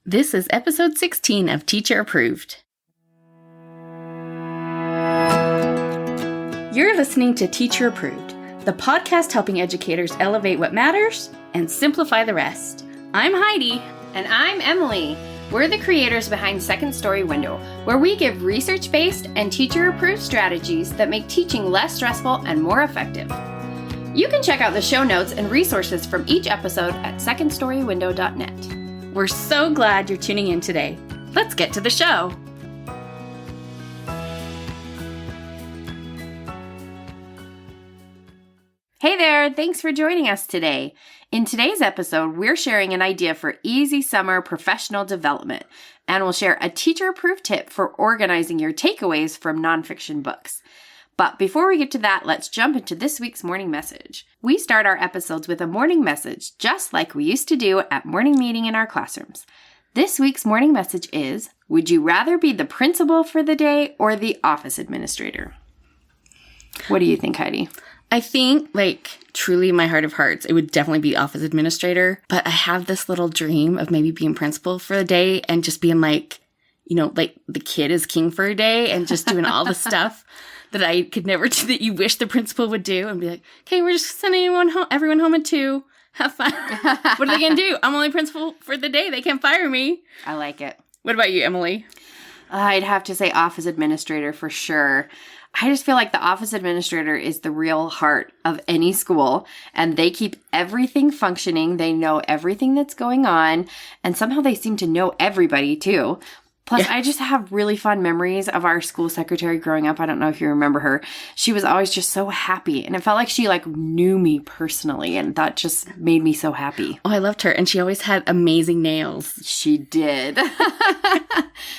This is episode 16 of Teacher Approved. You're listening to Teacher Approved, the podcast helping educators elevate what matters and simplify the rest. I'm Heidi. And I'm Emily. We're the creators behind Second Story Window, where we give research-based and teacher-approved strategies that make teaching less stressful and more effective. You can check out the show notes and resources from each episode at secondstorywindow.net. We're so glad you're tuning in today. Let's get to the show. Hey there, thanks for joining us today. In today's episode, we're sharing an idea for easy summer professional development, and we'll share a teacher-approved tip for organizing your takeaways from nonfiction books. But before we get to that, let's jump into this week's morning message. We start our episodes with a morning message, just like we used to do at morning meeting in our classrooms. This week's morning message is, would you rather be the principal for the day or the office administrator? What do you think, Heidi? I think, truly in my heart of hearts, it would definitely be office administrator. But I have this little dream of maybe being principal for the day and just being the kid is king for a day and just doing all the stuff that I could never do that you wish the principal would do, and be like, okay, we're just sending everyone home at 2. Have fun. What are they going to do? I'm only principal for the day. They can't fire me. I like it. What about you, Emily? I'd have to say office administrator for sure. I just feel like the office administrator is the real heart of any school, and they keep everything functioning. They know everything that's going on, and somehow they seem to know everybody too. Plus, I just have really fun memories of our school secretary growing up. I don't know if you remember her. She was always just so happy, and it felt like she knew me personally, and that just made me so happy. Oh, I loved her, and she always had amazing nails. She did.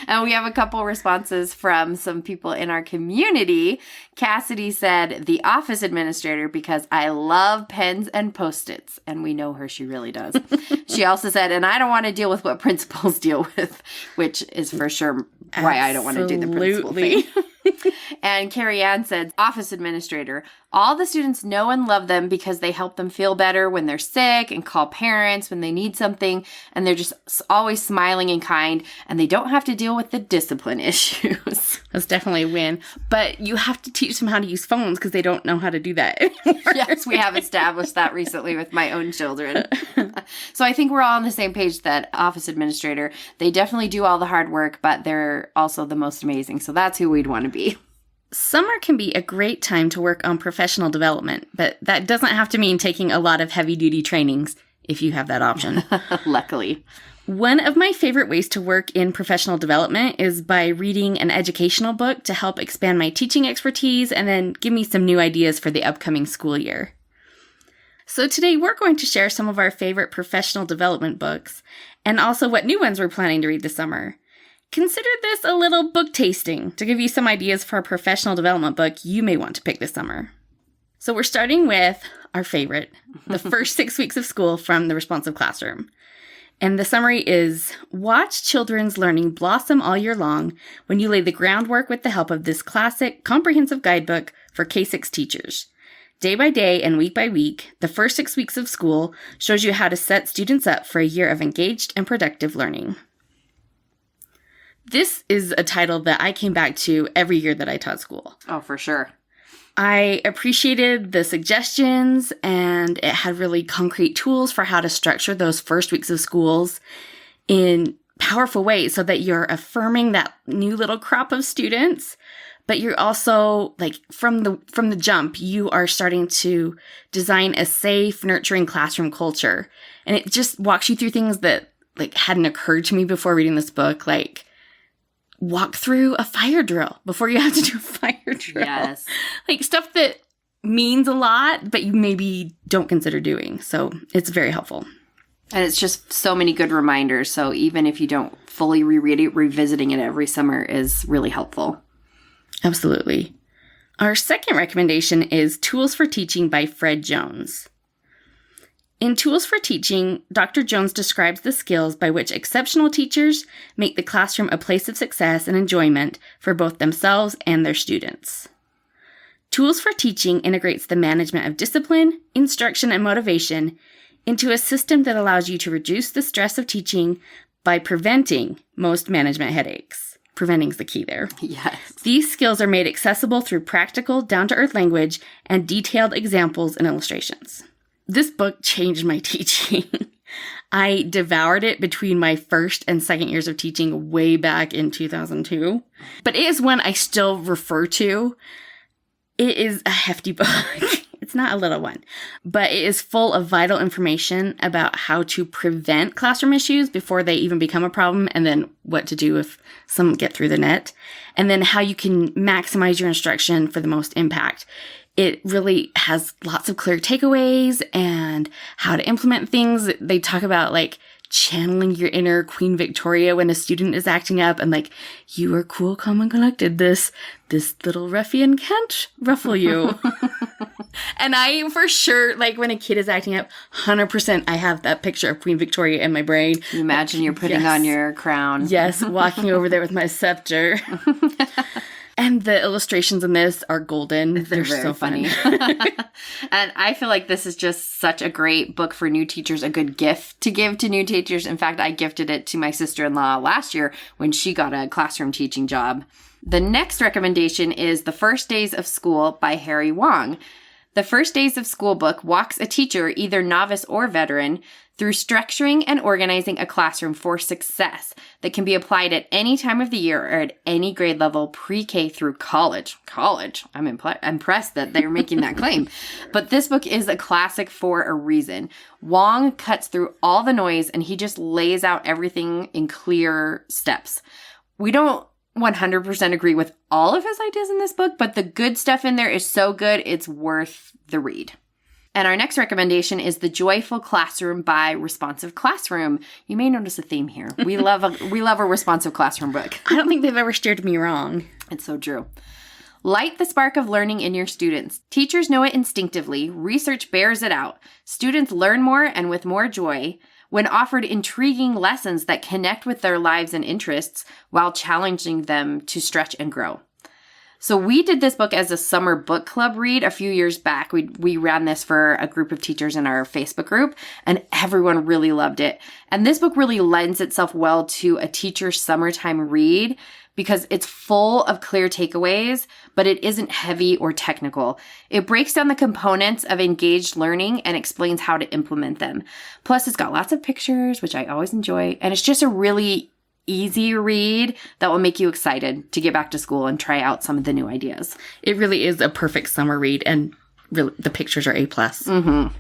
And we have a couple responses from some people in our community. Cassidy said, the office administrator, because I love pens and Post-its. And we know her, she really does. She also said, and I don't want to deal with what principals deal with, which is for sure why I don't want to do the principal thing. And Carrie Ann said, office administrator. All the students know and love them because they help them feel better when they're sick and call parents when they need something. And they're just always smiling and kind, and they don't have to deal with the discipline issues. That's definitely a win. But you have to teach them how to use phones because they don't know how to do that. Yes, we have established that recently with my own children. So I think we're all on the same page that office administrator, they definitely do all the hard work, but they're also the most amazing. So that's who we'd want to be. Summer can be a great time to work on professional development, but that doesn't have to mean taking a lot of heavy-duty trainings if you have that option. Luckily. One of my favorite ways to work in professional development is by reading an educational book to help expand my teaching expertise and then give me some new ideas for the upcoming school year. So today we're going to share some of our favorite professional development books and also what new ones we're planning to read this summer. Consider this a little book tasting to give you some ideas for a professional development book you may want to pick this summer. So we're starting with our favorite, The First 6 Weeks of School from the Responsive Classroom. And the summary is, watch children's learning blossom all year long when you lay the groundwork with the help of this classic, comprehensive guidebook for K-6 teachers. Day by day and week by week, the first 6 weeks of school shows you how to set students up for a year of engaged and productive learning. This is a title that I came back to every year that I taught school. Oh, for sure. I appreciated the suggestions, and it had really concrete tools for how to structure those first weeks of schools in powerful ways so that you're affirming that new little crop of students, but you're also, from the jump, you are starting to design a safe, nurturing classroom culture. And it just walks you through things that, hadn't occurred to me before reading this book, walk through a fire drill before you have to do a fire drill. Yes. Stuff that means a lot, but you maybe don't consider doing. So it's very helpful. And it's just so many good reminders. So even if you don't fully reread it, revisiting it every summer is really helpful. Absolutely. Our second recommendation is Tools for Teaching by Fred Jones. In Tools for Teaching, Dr. Jones describes the skills by which exceptional teachers make the classroom a place of success and enjoyment for both themselves and their students. Tools for Teaching integrates the management of discipline, instruction, and motivation into a system that allows you to reduce the stress of teaching by preventing most management headaches. Preventing's the key there. Yes. These skills are made accessible through practical, down-to-earth language and detailed examples and illustrations. This book changed my teaching. I devoured it between my first and second years of teaching way back in 2002. But it is one I still refer to. It is a hefty book. It's not a little one, but it is full of vital information about how to prevent classroom issues before they even become a problem, and then what to do if some get through the net, and then how you can maximize your instruction for the most impact. It really has lots of clear takeaways and how to implement things. They talk about like channeling your inner Queen Victoria when a student is acting up and like, you are cool, calm, and collected. This little ruffian can't ruffle you. And I, for sure, like when a kid is acting up, 100% I have that picture of Queen Victoria in my brain. You imagine you're putting on your crown. Yes, walking over there with my scepter. And the illustrations in this are golden. They're so funny. And I feel like this is just such a great book for new teachers, a good gift to give to new teachers. In fact, I gifted it to my sister-in-law last year when she got a classroom teaching job. The next recommendation is The First Days of School by Harry Wong. The First Days of School book walks a teacher, either novice or veteran, through structuring and organizing a classroom for success that can be applied at any time of the year or at any grade level, pre-K through college. College. I'm impressed that they're making that claim. But this book is a classic for a reason. Wong cuts through all the noise and he just lays out everything in clear steps. We don't 100% agree with all of his ideas in this book, but the good stuff in there is so good, it's worth the read. And our next recommendation is The Joyful Classroom by Responsive Classroom. You may notice a theme here. We love a responsive classroom book. I don't think they've ever steered me wrong. It's so true. Light the spark of learning in your students. Teachers know it instinctively. Research bears it out. Students learn more and with more joy when offered intriguing lessons that connect with their lives and interests while challenging them to stretch and grow. So we did this book as a summer book club read a few years back. We ran this for a group of teachers in our Facebook group, and everyone really loved it. And this book really lends itself well to a teacher's summertime read because it's full of clear takeaways, but it isn't heavy or technical. It breaks down the components of engaged learning and explains how to implement them. Plus, it's got lots of pictures, which I always enjoy, and it's just a really easy read that will make you excited to get back to school and try out some of the new ideas. It really is a perfect summer read, and really, the pictures are A+. Mm-hmm.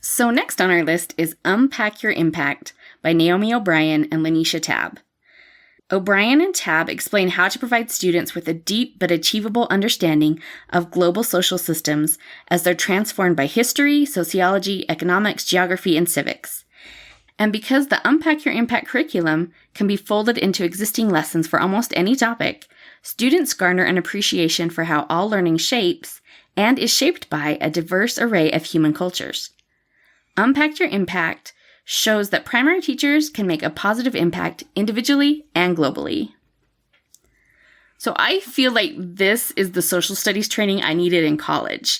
So next on our list is Unpack Your Impact by Naomi O'Brien and Lanisha Tabb. O'Brien and Tabb explain how to provide students with a deep but achievable understanding of global social systems as they're transformed by history, sociology, economics, geography, and civics. And because the Unpack Your Impact curriculum can be folded into existing lessons for almost any topic, students garner an appreciation for how all learning shapes and is shaped by a diverse array of human cultures. Unpack Your Impact shows that primary teachers can make a positive impact individually and globally. So I feel like this is the social studies training I needed in college.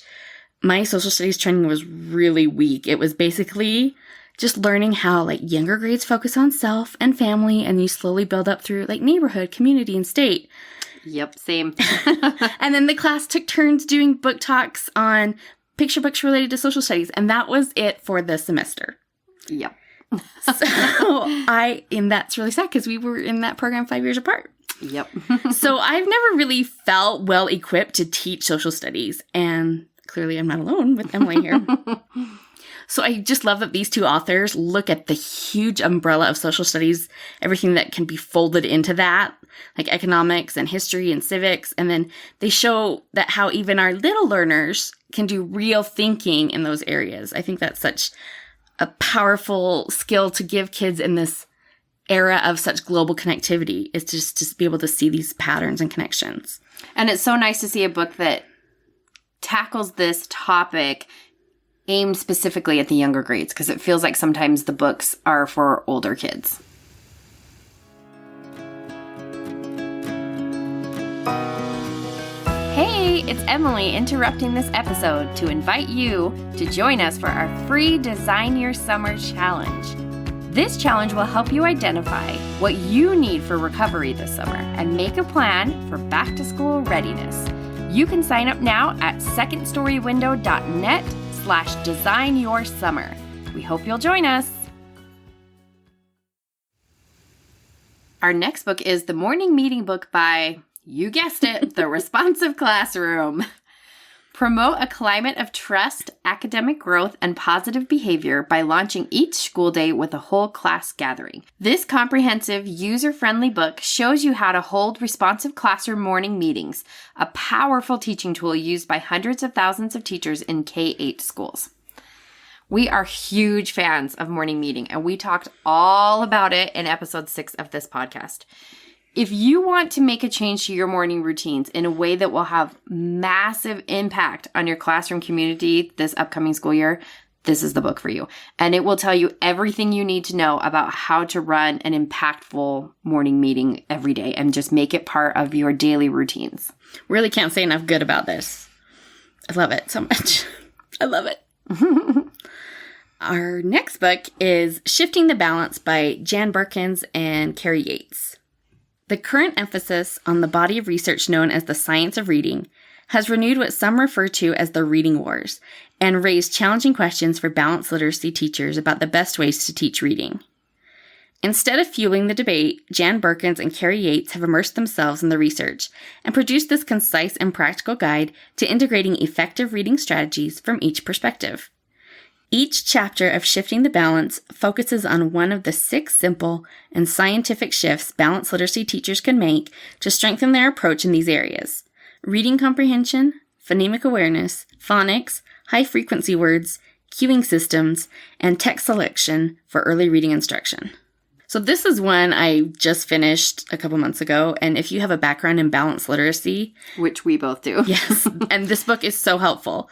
My social studies training was really weak. It was basically just learning how like younger grades focus on self and family, and you slowly build up through like neighborhood, community, and state. Yep, same. And then the class took turns doing book talks on picture books related to social studies, and that was it for the semester. Yep. And that's really sad because we were in that program 5 years apart. Yep. So I've never really felt well equipped to teach social studies, and clearly I'm not alone with Emily here. So I just love that these two authors look at the huge umbrella of social studies, everything that can be folded into that, like economics and history and civics. And then they show that how even our little learners can do real thinking in those areas. I think that's such a powerful skill to give kids in this era of such global connectivity, is just to be able to see these patterns and connections. And it's so nice to see a book that tackles this topic aimed specifically at the younger grades, because it feels like sometimes the books are for older kids. Hey, it's Emily interrupting this episode to invite you to join us for our free Design Your Summer Challenge. This challenge will help you identify what you need for recovery this summer and make a plan for back-to-school readiness. You can sign up now at secondstorywindow.net/designyoursummer. We hope you'll join us. Our next book is the Morning Meeting book by, you guessed it, The Responsive Classroom. Promote a climate of trust, academic growth, and positive behavior by launching each school day with a whole class gathering. This comprehensive, user-friendly book shows you how to hold responsive classroom morning meetings, a powerful teaching tool used by hundreds of thousands of teachers in K-8 schools. We are huge fans of morning meeting, and we talked all about it in episode 6 of this podcast. If you want to make a change to your morning routines in a way that will have massive impact on your classroom community this upcoming school year, this is the book for you. And it will tell you everything you need to know about how to run an impactful morning meeting every day and just make it part of your daily routines. Really can't say enough good about this. I love it so much. I love it. Our next book is Shifting the Balance by Jan Berkens and Carrie Yates. The current emphasis on the body of research known as the science of reading has renewed what some refer to as the reading wars and raised challenging questions for balanced literacy teachers about the best ways to teach reading. Instead of fueling the debate, Jan Berkens and Carrie Yates have immersed themselves in the research and produced this concise and practical guide to integrating effective reading strategies from each perspective. Each chapter of Shifting the Balance focuses on one of the 6 simple and scientific shifts balanced literacy teachers can make to strengthen their approach in these areas: reading comprehension, phonemic awareness, phonics, high-frequency words, cueing systems, and text selection for early reading instruction. So this is one I just finished a couple months ago, and if you have a background in balanced literacy... Which we both do. Yes, and this book is so helpful.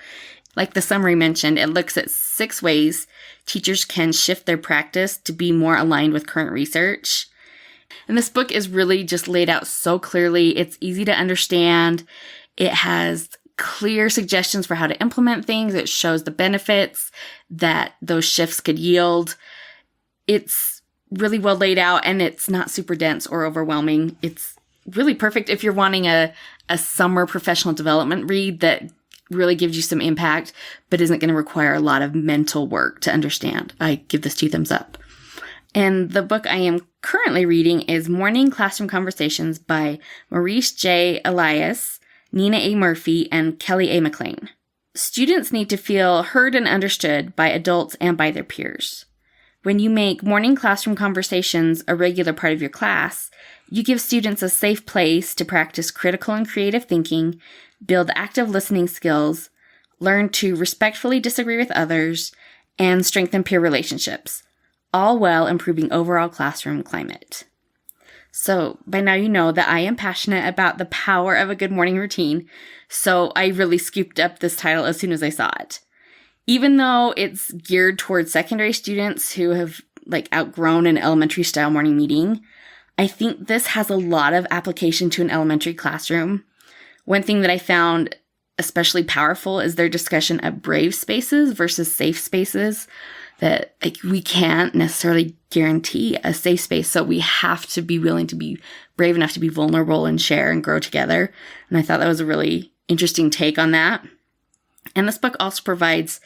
Like the summary mentioned, it looks at 6 ways teachers can shift their practice to be more aligned with current research. And this book is really just laid out so clearly. It's easy to understand. It has clear suggestions for how to implement things. It shows the benefits that those shifts could yield. It's really well laid out, and it's not super dense or overwhelming. It's really perfect if you're wanting a summer professional development read that really gives you some impact, but isn't going to require a lot of mental work to understand. I give this 2 thumbs up. And the book I am currently reading is Morning Classroom Conversations by Maurice J. Elias, Nina A. Murphy, and Kelly A. McLean. Students need to feel heard and understood by adults and by their peers. When you make morning classroom conversations a regular part of your class, you give students a safe place to practice critical and creative thinking, build active listening skills, learn to respectfully disagree with others, and strengthen peer relationships, all while improving overall classroom climate. So by now you know that I am passionate about the power of a good morning routine, so I really scooped up this title as soon as I saw it. Even though it's geared towards secondary students who have outgrown an elementary style morning meeting, I think this has a lot of application to an elementary classroom. One thing that I found especially powerful is their discussion of brave spaces versus safe spaces, that we can't necessarily guarantee a safe space. So we have to be willing to be brave enough to be vulnerable and share and grow together. And I thought that was a really interesting take on that. And this book also provides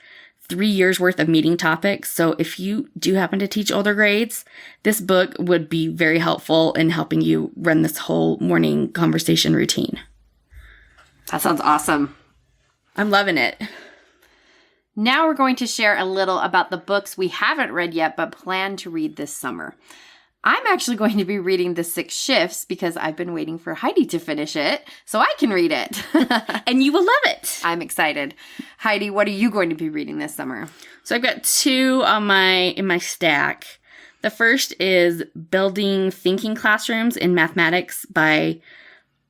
3 years worth of meeting topics. So if you do happen to teach older grades, this book would be very helpful in helping you run this whole morning conversation routine. That sounds awesome. I'm loving it. Now we're going to share a little about the books we haven't read yet but plan to read this summer. I'm actually going to be reading The 6 Shifts because I've been waiting for Heidi to finish it so I can read it. And you will love it. I'm excited. Heidi, what are you going to be reading this summer? So I've got 2 in my stack. The first is Building Thinking Classrooms in Mathematics by...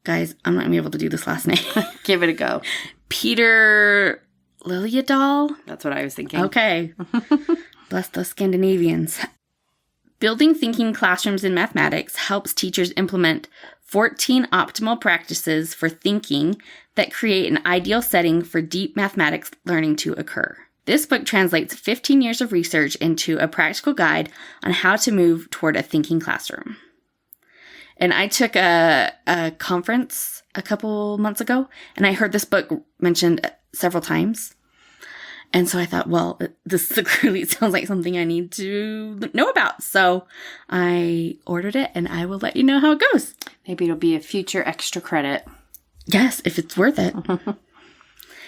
Guys, I'm not going to be able to do this last name. Give it a go. Peter Liljedahl? That's what I was thinking. Okay. Bless those Scandinavians. Building Thinking Classrooms in Mathematics helps teachers implement 14 optimal practices for thinking that create an ideal setting for deep mathematics learning to occur. This book translates 15 years of research into a practical guide on how to move toward a thinking classroom. And I took a conference a couple months ago, and I heard this book mentioned several times. And so I thought, well, this really sounds like something I need to know about. So I ordered it, and I will let you know how it goes. Maybe it'll be a future extra credit. Yes, if it's worth it.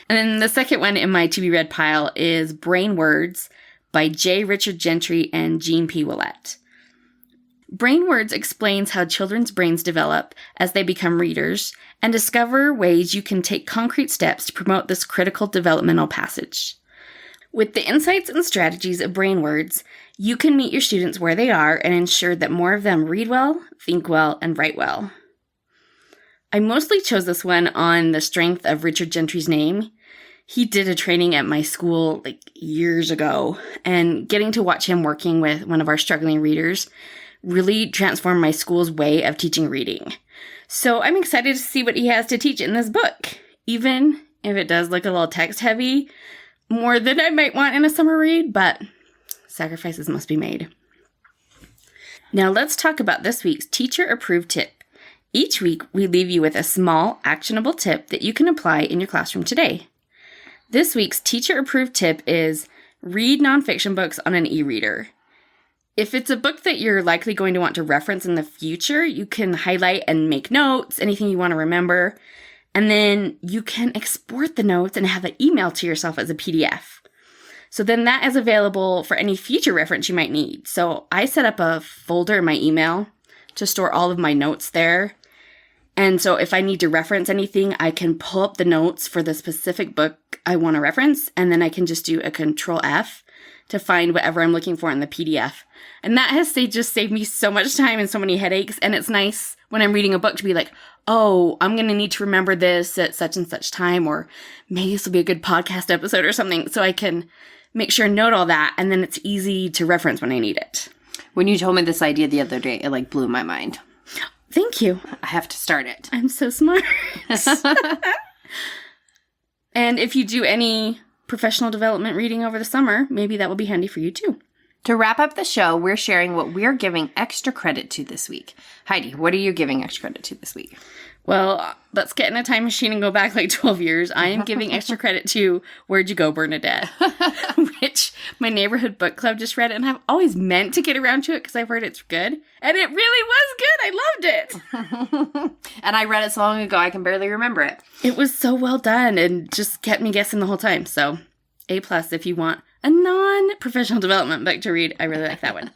And then the second one in my to-be-read pile is Brain Words by J. Richard Gentry and Jean P. Willett. Brain Words explains how children's brains develop as they become readers and discover ways you can take concrete steps to promote this critical developmental passage. With the insights and strategies of Brain Words, you can meet your students where they are and ensure that more of them read well, think well, and write well. I mostly chose this one on the strength of Richard Gentry's name. He did a training at my school years ago, and getting to watch him working with one of our struggling readers really transformed my school's way of teaching reading. So I'm excited to see what he has to teach in this book, even if it does look a little text heavy, more than I might want in a summer read, but sacrifices must be made. Now let's talk about this week's teacher-approved tip. Each week, we leave you with a small, actionable tip that you can apply in your classroom today. This week's teacher-approved tip is read nonfiction books on an e-reader. If it's a book that you're likely going to want to reference in the future, you can highlight and make notes, anything you want to remember, and then you can export the notes and have it emailed to yourself as a PDF. So then that is available for any future reference you might need. So I set up a folder in my email to store all of my notes there. And so if I need to reference anything, I can pull up the notes for the specific book I want to reference, and then I can just do a Control F to find whatever I'm looking for in the PDF. And that has just saved me so much time and so many headaches. And it's nice when I'm reading a book to be like, oh, I'm going to need to remember this at such and such time, or maybe this will be a good podcast episode or something. So I can make sure and note all that, and then it's easy to reference when I need it. When you told me this idea the other day, it blew my mind. Thank you. I have to start it. I'm so smart. And if you do any professional development reading over the summer, maybe that will be handy for you too. To wrap up the show, we're sharing what we're giving extra credit to this week. Heidi, what are you giving extra credit to this week? Well, let's get in a time machine and go back 12 years. I am giving extra credit to Where'd You Go, Bernadette? Which my neighborhood book club just read, and I've always meant to get around to it because I've heard it's good. And it really was good. I loved it. And I read it so long ago, I can barely remember it. It was so well done and just kept me guessing the whole time. So A+ if you want a non-professional development book to read. I really like that one.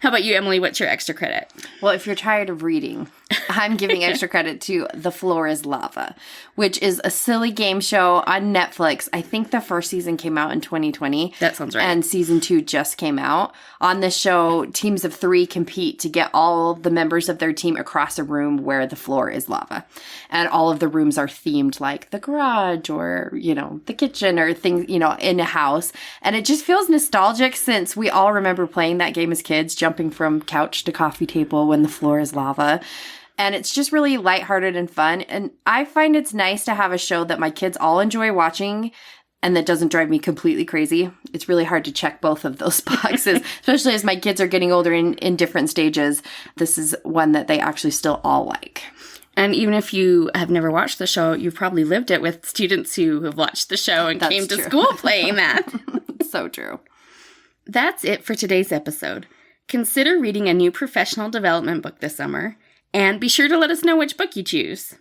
How about you, Emily? What's your extra credit? Well, if you're tired of reading, I'm giving extra credit to The Floor is Lava, which is a silly game show on Netflix. I think the first season came out in 2020. That sounds right. And season 2 just came out. On this show, teams of 3 compete to get all the members of their team across a room where the floor is lava. And all of the rooms are themed like the garage or, the kitchen or things, in a house. And it just feels nostalgic since we all remember playing that game as kids, jumping from couch to coffee table when the floor is lava. And it's just really lighthearted and fun. And I find it's nice to have a show that my kids all enjoy watching and that doesn't drive me completely crazy. It's really hard to check both of those boxes, especially as my kids are getting older in different stages. This is one that they actually still all like. And even if you have never watched the show, you've probably lived it with students who have watched the show and came to school playing that. So true. That's it for today's episode. Consider reading a new professional development book this summer, and be sure to let us know which book you choose.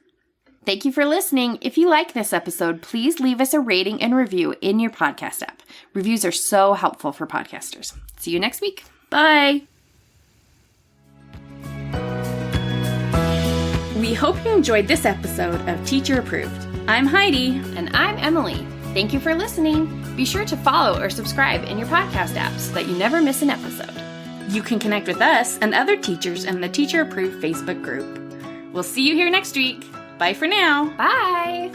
Thank you for listening. If you like this episode, please leave us a rating and review in your podcast app. Reviews are so helpful for podcasters. See you next week. Bye. We hope you enjoyed this episode of Teacher Approved. I'm Heidi. And I'm Emily. Thank you for listening. Be sure to follow or subscribe in your podcast app so that you never miss an episode. You can connect with us and other teachers in the Teacher Approved Facebook group. We'll see you here next week. Bye for now. Bye.